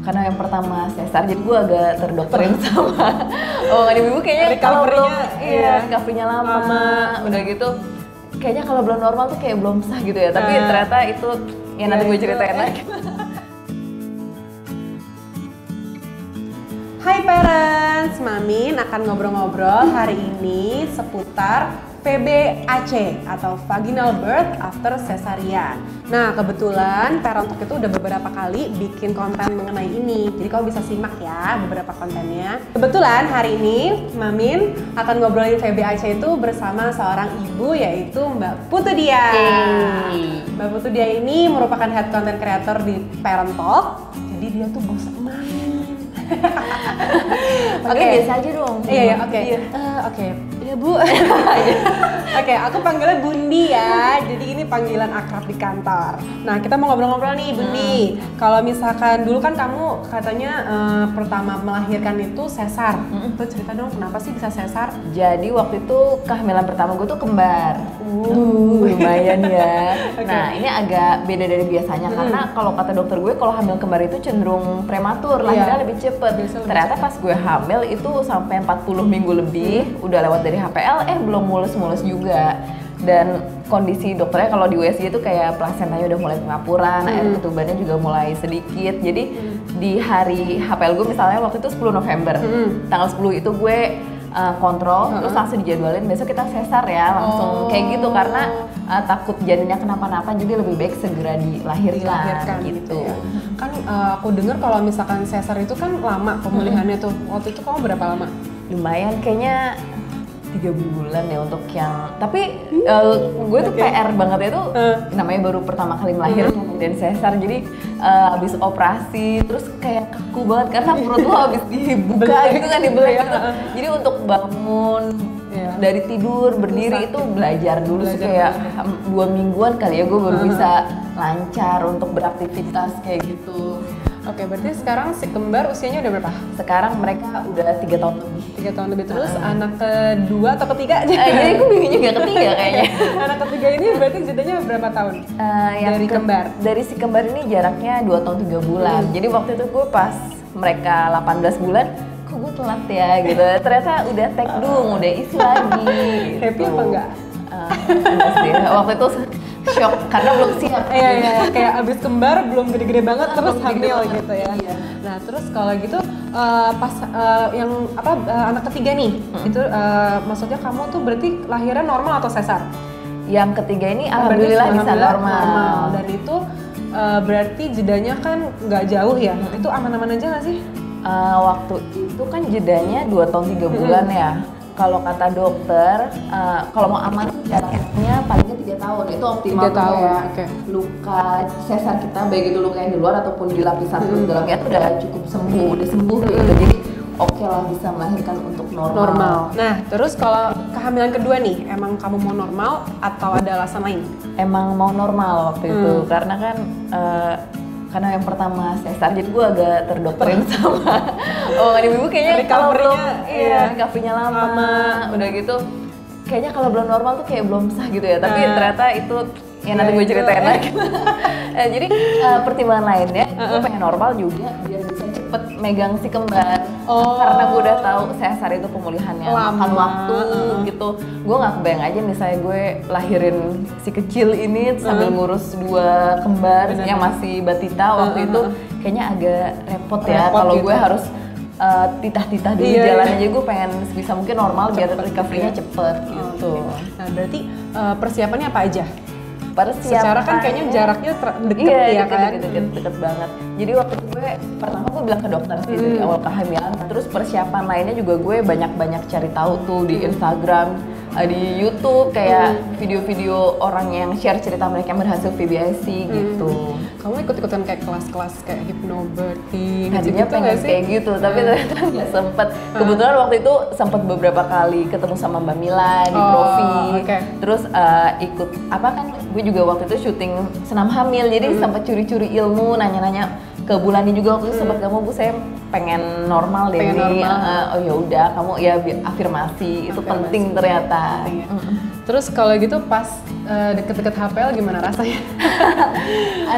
Karena yang pertama sesar, jadi gue agak terdoktrin sama omongan ibu kayaknya kalau belum recovery-nya lama, udah gitu kayaknya kalau belum normal tuh kayak belum sah gitu ya. Tapi ternyata itu ya nanti gue ceritain lagi. Hai parents, Mamin akan ngobrol-ngobrol hari ini seputar VBAC atau Vaginal Birth After Cesarean. Nah kebetulan Parentalk itu udah beberapa kali bikin konten mengenai ini, jadi kamu bisa simak ya beberapa kontennya. Kebetulan hari ini Mamin akan ngobrolin VBAC itu bersama seorang ibu yaitu Mbak Putu Dia. Mbak Putu Dia ini merupakan head content creator di Parentalk, jadi dia tuh bos Mamin. Oke, biasa aja dong. Iya, oke. Oke. Iya, Bu. Oke, aku panggilnya Bundi ya. Jadi ini panggilan akrab di kantor. Nah, kita mau ngobrol-ngobrol nih, Bundi. Kalau misalkan dulu kan kamu katanya pertama melahirkan itu sesar. Tuh cerita dong kenapa sih bisa sesar? Jadi waktu itu kehamilan pertama gue tuh kembar. Lumayan ya. Nah, ini agak beda dari biasanya karena kalau kata dokter gue kalau hamil kembar itu cenderung prematur, lahirnya lebih cepet. Ternyata pas gue hamil itu sampai 40 minggu lebih, udah lewat dari HPL, belum mulus-mulus juga. Dan kondisi dokternya kalau di USG itu kayak plasentanya udah mulai pengapuran, air ketubannya juga mulai sedikit. Jadi di hari HPL gue misalnya waktu itu 10 November, tanggal 10 itu gue kontrol, terus langsung dijadwalin besok kita sesar ya, langsung kayak gitu karena takut janinnya kenapa-napa, jadi lebih baik segera dilahirkan gitu. Ya. Kan aku dengar kalau misalkan sesar itu kan lama pemulihannya tuh. Waktu itu kamu berapa lama? Lumayan, kayaknya 3 bulan ya untuk yang, tapi gue tuh PR banget ya tuh, namanya baru pertama kali melahirkan kemudian sesar, jadi habis operasi terus kayak kaku banget karena perut lo habis dibuka gitu kan, dibelah gitu. Jadi untuk bangun dari tidur berdiri itu belajar dulu sih kayak 2 mingguan kali ya gue baru bisa lancar untuk beraktivitas kayak gitu. Oke, berarti sekarang si kembar usianya udah berapa? Sekarang mereka udah 3 tahun lebih. 3 tahun lebih, terus anak kedua atau ketiga aja? Jadi gue bingung juga ketiga kayaknya. Anak ketiga ini berarti jedanya berapa tahun? Dari kembar? Dari si kembar ini jaraknya 2 tahun 3 bulan. Jadi waktu itu gue pas mereka 18 bulan, kok gue telat ya gitu. Ternyata udah take dong, udah isi lagi. Happy apa enggak? Waktu itu shock karena belum siap. Iya, kayak abis kembar belum gede-gede banget terus hamil gitu ya. Nah terus kalau gitu pas yang anak ketiga nih, itu maksudnya kamu tuh berarti lahiran normal atau sesar? Yang ketiga ini alhamdulillah bisa normal. Dan itu berarti jedanya kan nggak jauh ya? Itu aman-aman aja nggak sih? Waktu itu kan jedanya 2 tahun 3 bulan ya. Kalau kata dokter, kalau mau aman jaraknya palingnya 3 tahun, itu optimal. 3 tahun ya. Luka sesar kita baik itu luka yang di luar ataupun di lapisan perut dalamnya itu udah cukup sembuh, udah sembuh gitu. Jadi oke lah bisa melahirkan untuk normal. Nah terus kalau kehamilan kedua nih, emang kamu mau normal atau ada alasan lain? Emang mau normal waktu itu karena kan karena yang pertama sesar, jadi gue agak terdoktrin sama omongan ibu kayaknya kalau belum recovery-nya lama, udah gitu kayaknya kalau belum normal tuh kayak belum sah gitu ya. Tapi ternyata itu ya nanti gue ceritain lagi. Jadi pertimbangan lainnya gue pengen normal juga biar bisa cepet megang si kembar. Karena gue udah tahu sesar itu pemulihannya makan waktu gitu. Gue nggak kebayang aja misalnya gue lahirin si kecil ini sambil ngurus 2 kembar yang masih batita waktu itu kayaknya agak repot ya kalau gue harus titah-titah dulu jalan aja. Gue pengen sebisa mungkin normal biar recovery-nya cepet gitu. Nah berarti persiapannya apa aja? Secara kan kayaknya jaraknya deket ya kan? Deket banget. Jadi waktu gue pertama gue bilang ke dokter sih dari awal kehamilan. Terus persiapan lainnya juga gue banyak cari tahu tuh di Instagram, di YouTube kayak video-video orang yang share cerita mereka yang berhasil VBAC gitu. Kamu ikut-ikutan kayak kelas-kelas kayak hypnobirthing Tadinya pengen kayak gitu, tapi ternyata nggak sempet. Kebetulan waktu itu sempet beberapa kali ketemu sama Mbak Mila di Profi. Terus ikut gue juga waktu itu syuting senam hamil, jadi sempet curi-curi ilmu, nanya-nanya ke Bulani juga waktu itu sempat, kamu Bu saya pengen normal deh nih. Oh ya udah kamu ya afirmasi itu penting ternyata. Terus kalau gitu pas deket-deket HPL gimana rasanya?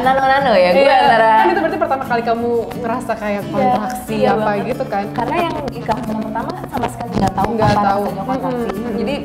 Nano ya, gue antara kan itu berarti pertama kali kamu ngerasa kayak kontraksi iya apa banget. gitu kan? Karena yang di kehamilan pertama sama sekali nggak tahu Nggak apa tahu. rasanya kontraksi. Jadi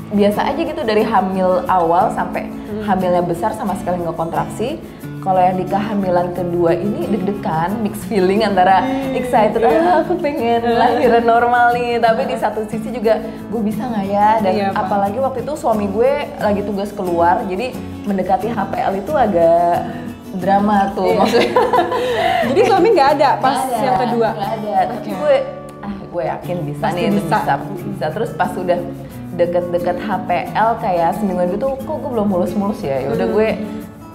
biasa aja gitu dari hamil awal sampai hamilnya besar sama sekali nggak kontraksi. Kalau yang di kehamilan kedua ini deg-degan, mixed feeling antara excited, aku pengen lahiran normal nih, tapi di satu sisi juga gue bisa nggak ya? Dan apalagi waktu itu suami gue lagi tugas keluar, jadi mendekati HPL itu agak drama tuh maksudnya. Jadi suami nggak ada pas yang kedua? Nggak ada, tapi gue yakin bisa Pasti nih, itu bisa. bisa. Terus pas udah deket-deket HPL kayak seminggu gitu, kok gue belum mulus-mulus ya? Ya udah gue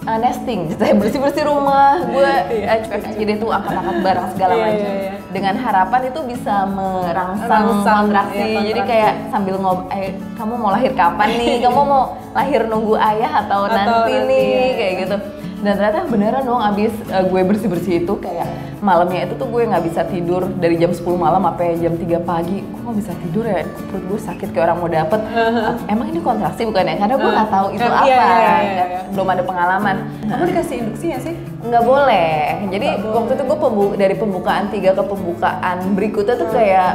nesting, saya bersih-bersih rumah, gue cuek aja deh tuh angkat-angkat barang segala macam. Dengan harapan itu bisa merangsang kontraksi. Jadi kayak sambil kamu mau lahir kapan nih? Kamu mau lahir nunggu ayah atau nanti nih? Kayak gitu. Dan ternyata beneran dong, abis gue bersih-bersih itu kayak malamnya itu tuh gue nggak bisa tidur dari jam 10 malam sampai jam 3 pagi. Kok nggak bisa tidur ya? Perut gue sakit kayak orang mau dapet. Emang ini kontraksi bukan ya? Karena gue nggak tahu itu apa. Belum ada pengalaman. Kamu dikasih induksi ya sih? Nggak boleh. Jadi waktu itu gue dari pembukaan 3 ke pembukaan berikutnya tuh kayak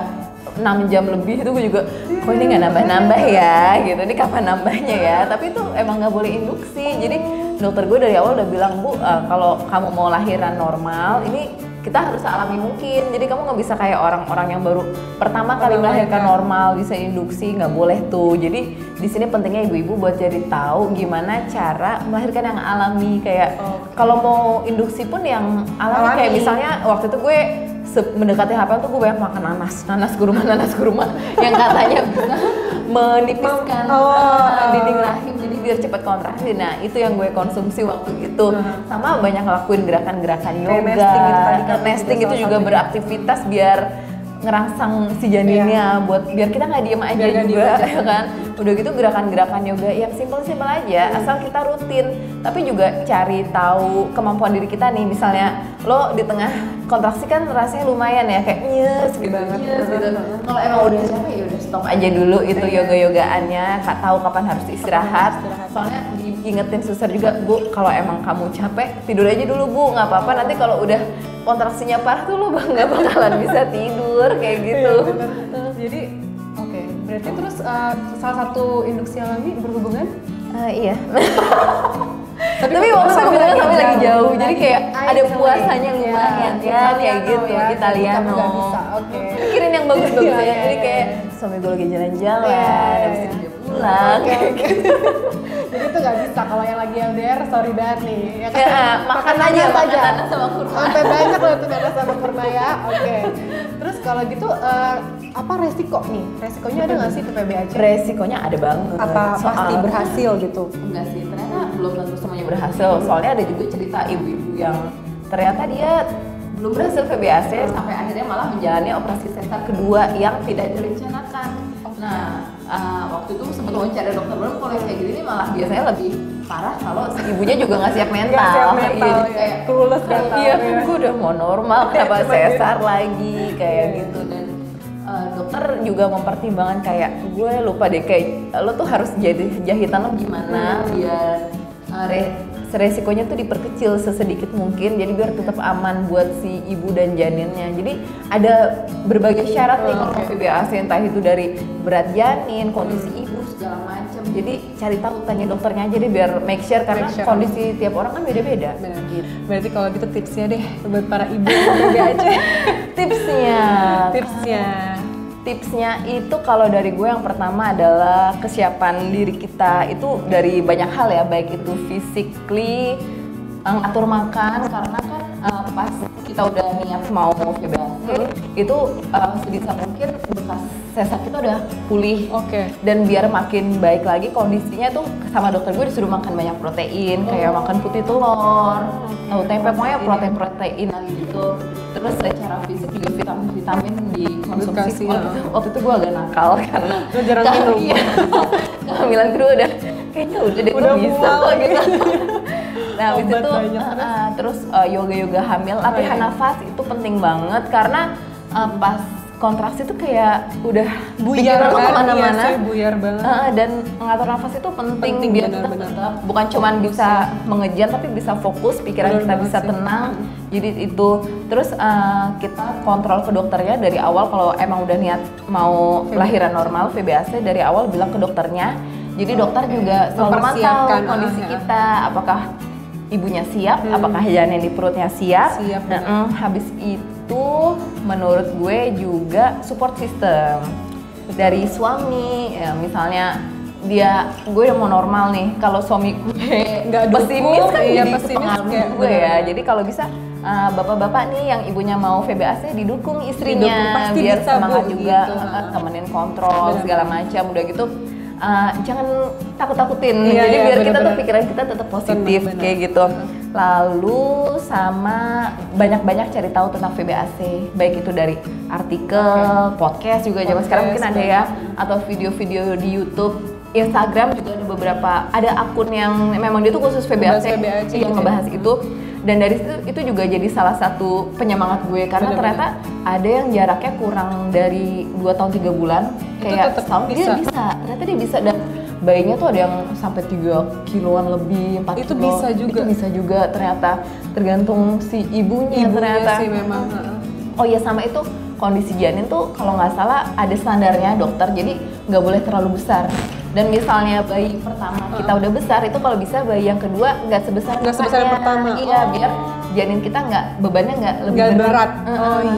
6 jam lebih itu gue juga kok ini nggak nambah-nambah ya gitu, ini kapan nambahnya ya, tapi itu emang nggak boleh induksi. Jadi dokter gue dari awal udah bilang, Bu, kalau kamu mau lahiran normal ini kita harus alami mungkin, jadi kamu nggak bisa kayak orang-orang yang baru pertama kali melahirkan normal bisa induksi, nggak boleh tuh. Jadi di sini pentingnya ibu-ibu buat jadi tahu gimana cara melahirkan yang alami, kayak kalau mau induksi pun yang alami. Kayak misalnya waktu itu gue mendekati HPL tuh gue banyak makan nanas kurma yang katanya bisa menipiskan dinding rahim jadi biar cepat kontraksi. Nah itu yang gue konsumsi waktu itu. Sama banyak ngelakuin gerakan-gerakan yoga, nesting itu juga beraktivitas biar ngerangsang si janinnya buat biar kita nggak diem aja juga ya kan. Udah gitu gerakan-gerakan yoga yang simpel-simpel aja asal kita rutin, tapi juga cari tahu kemampuan diri kita nih. Misalnya lo di tengah kontraksi kan rasanya lumayan ya kayak nyes gitu. Kalau emang udah capek ya udah stop aja dulu itu yoga-yogaannya, tahu kapan harus istirahat. Soalnya diingetin suster juga, Bu, kalau emang kamu capek tidur aja dulu, Bu, nggak apa-apa, nanti kalau udah kontraksinya parah tuh lo nggak bakalan bisa tidur kayak gitu. Jadi berarti terus salah satu induksi alami berhubungan? Iya. Tapi waktu itu kebetulan kami lagi jauh, jadi kayak ada puasanya lumayan ya kayak gitu, Italiano. Pikirin yang bagus-bagus ya, jadi kayak suami gue lagi jalan-jalan, habis itu dia pulang kayak gitu. Jadi itu nggak bisa kalau yang lagi LDR, sorry banget nih. Ya kan? Makan aja nanas sama kurma. Sampai banyak loh tuh nanas sama kurma ya. Terus kalau gitu apa resiko nih? Resikonya ada nggak sih ke PBAC? Resikonya ada banget. Apa pasti berhasil gitu? Enggak sih, ternyata belum tentu semuanya berhasil. Soalnya ada juga cerita ibu-ibu yang ternyata dia belum berhasil PBAC sampai akhirnya malah menjalani operasi sesar kedua yang tidak direncanakan. Nah, waktu itu sempat wawancara dokter belum, kalau kayak gini malah biasanya lebih parah kalau si ibunya juga nggak siap mental. Iya, kayak clueless kan. Iya, gue udah mau normal, kenapa sesar lagi kayak gitu. Dan dokter juga mempertimbangkan kayak gue lupa deh, kayak lo tuh harus jadi jahitan lo gimana biar resikonya tuh diperkecil sesedikit mungkin, jadi biar tetap aman buat si ibu dan janinnya. Jadi ada berbagai syarat nih kalau PBAC, entah itu dari berat janin, kondisi ibu segala macam. Jadi cari tahu, tanya dokternya aja deh biar make sure, karena kondisi tiap orang kan beda-beda. Gitu. Berarti kalau gitu tipsnya deh buat para ibu PBAC. Tipsnya itu kalau dari gue yang pertama adalah kesiapan diri kita itu dari banyak hal ya, baik itu physically, atur makan, karena kan pas kita udah niat mau PBAC itu sebisa mungkin bekas sesar kita udah pulih. Dan biar makin baik lagi kondisinya tuh sama dokter gue disuruh makan banyak protein, kayak makan putih telur, tahu tempe, pokoknya protein gitu. Terus secara fisik juga vitamin dikonsumsi. Waktu itu gue agak nakal karena jarang minum. Kehamilan kedua udah kayaknya udah deh gue bisa kok gitu. Nah habis itu terus yoga-yoga hamil, latihan nafas itu penting banget karena pas kontraksi tuh kayak udah buyar pikiran lo kan, kemana-mana. iya, buyar banget. Dan mengatur nafas itu penting biar kita tetap bukan cuman bisa mengejar tapi bisa fokus, pikiran kita bisa tenang. Jadi itu terus kita kontrol ke dokternya dari awal kalau emang udah niat mau lahiran normal VBAC dari awal bilang ke dokternya. Jadi dokter juga selalu memantau kondisi kita, apakah ibunya siap, apakah janin di perutnya siap. Habis itu menurut gue juga support system dari suami, ya, misalnya gue udah mau normal nih, kalau suami gue nggak pesimis kan jadi pesimis pengaruh gue ya. Jadi kalau bisa bapak-bapak nih yang ibunya mau VBAC didukung istrinya biar semangat juga, gitu. Temenin kontrol segala macam, udah gitu jangan takut-takutin. Jadi biar kita tuh pikiran kita tetap positif kayak gitu. Lalu sama banyak-banyak cari tahu tentang VBAC, baik itu dari artikel, podcast juga zaman sekarang mungkin ada ya, atau video-video di YouTube, Instagram juga ada beberapa, ada akun yang memang dia tuh khusus VBAC yang ngebahas itu. Dan dari situ itu juga jadi salah satu penyemangat gue karena ternyata ada yang jaraknya kurang dari 2 tahun 3 bulan kayak setahun dia bisa, ternyata dia bisa, dan bayinya tuh ada yang sampai 3 kiloan lebih, 4 itu kilo. Itu bisa juga ternyata, tergantung si ibunya ternyata. Sih memang. Oh iya, sama itu kondisi janin tuh kalau nggak salah ada standarnya dokter, jadi nggak boleh terlalu besar. Dan misalnya bayi pertama kita udah besar, itu kalau bisa bayi yang kedua nggak sebesar yang pertama. Iya, biar janin kita bebannya nggak lebih berat.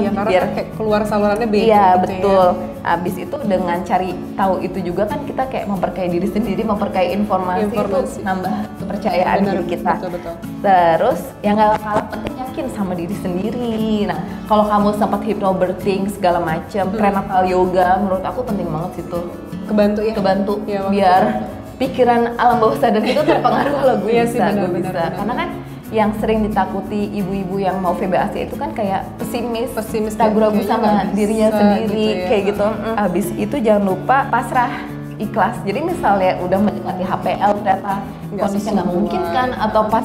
Iya, karena biar kayak keluar salurannya beda. Iya, gitu betul. Ya. Abis itu dengan cari tahu itu juga kan kita kayak memperkaya diri sendiri, memperkaya informasi. Itu nambah kepercayaan diri kita. Betul. Terus yang nggak kalah penting yakin sama diri sendiri. Nah, kalau kamu sempat hypnobirthing segala macam, prenatal yoga, menurut aku penting banget situ. Kebantu ya, biar pikiran alam bawah sadar itu terpengaruh kalau gue bisa. Karena kan yang sering ditakuti ibu-ibu yang mau VBAC itu kan kayak pesimis ragu-ragu sama dirinya sendiri gitu ya. Kayak gitu. Abis itu jangan lupa pasrah, ikhlas. Jadi misalnya udah mendekati HPL ternyata kondisinya nggak mungkin kan, atau pas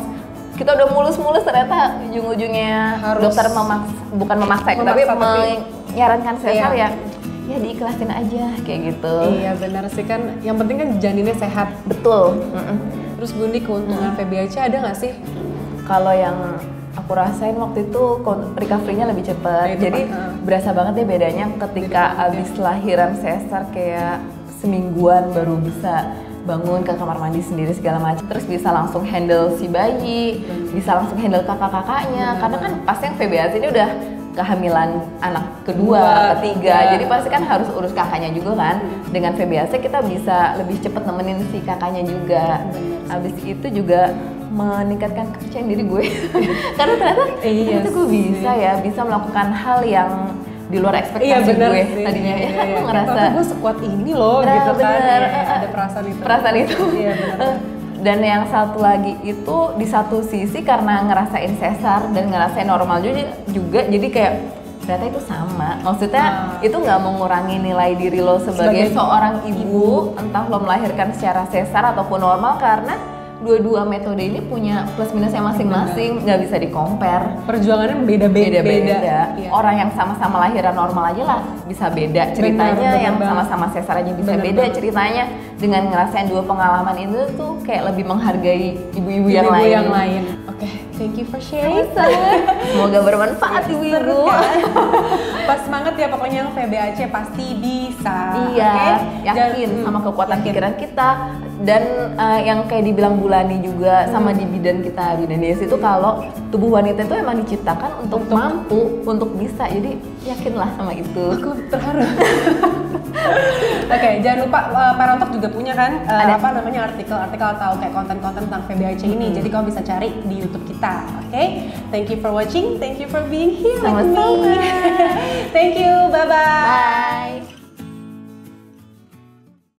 kita udah mulus-mulus ternyata ujung-ujungnya dokter bukan memaksa tapi menyarankan sesar ya diikhlasin aja kayak gitu. Iya benar sih, kan yang penting kan janinnya sehat. Betul. Terus Bundi, keuntungan VBAC ada nggak sih? Kalau yang aku rasain waktu itu recovery-nya lebih cepat. Jadi berasa banget deh bedanya ketika abis lahiran sesar kayak semingguan baru bisa bangun ke kamar mandi sendiri segala macam, terus bisa langsung handle si bayi, bisa langsung handle kakak-kakaknya. Karena kan pasti yang VBAC ini udah kehamilan anak kedua, ketiga, jadi pasti kan harus urus kakaknya juga kan. Dengan VBAC kita bisa lebih cepat nemenin si kakaknya juga. Abis itu juga meningkatkan kepercayaan diri gue karena ternyata gue bisa melakukan hal yang di luar ekspektasi gue tadinya. Gue ngerasa gue sekuat ini loh gitu kan. Ada perasaan itu. Iya benar. Dan yang satu lagi itu di satu sisi karena ngerasain sesar dan ngerasain normal juga jadi kayak ternyata itu sama. Maksudnya itu nggak mengurangi nilai diri lo sebagai seorang ibu, entah lo melahirkan secara sesar ataupun normal, karena dua-dua metode ini punya plus minusnya masing-masing, nggak bisa di-compare. Perjuangannya beda-beda. Ya. Orang yang sama-sama lahiran normal aja lah bisa beda ceritanya, yang sama-sama sesar aja bisa beda ceritanya. Dengan ngerasain dua pengalaman itu tuh kayak lebih menghargai ibu-ibu yang lain. Oke, thank you for sharing. Semoga bermanfaat ibu-ibu. Pas banget ya, pokoknya yang VBAC pasti bisa. Iya, yakin sama kekuatan pikiran kita. Dan yang kayak dibilang Bulani juga sama di bidan kita, bidan Yes itu kalau tubuh wanita itu emang diciptakan untuk mampu, untuk bisa. Jadi yakinlah sama itu. Aku terharu. Oke, jangan lupa Parentalk juga punya kan artikel atau kayak konten-konten tentang VBAC ini. Jadi kamu bisa cari di YouTube kita. Oke? Thank you for watching. Thank you for being here with me. Thank you. Bye-bye. Bye.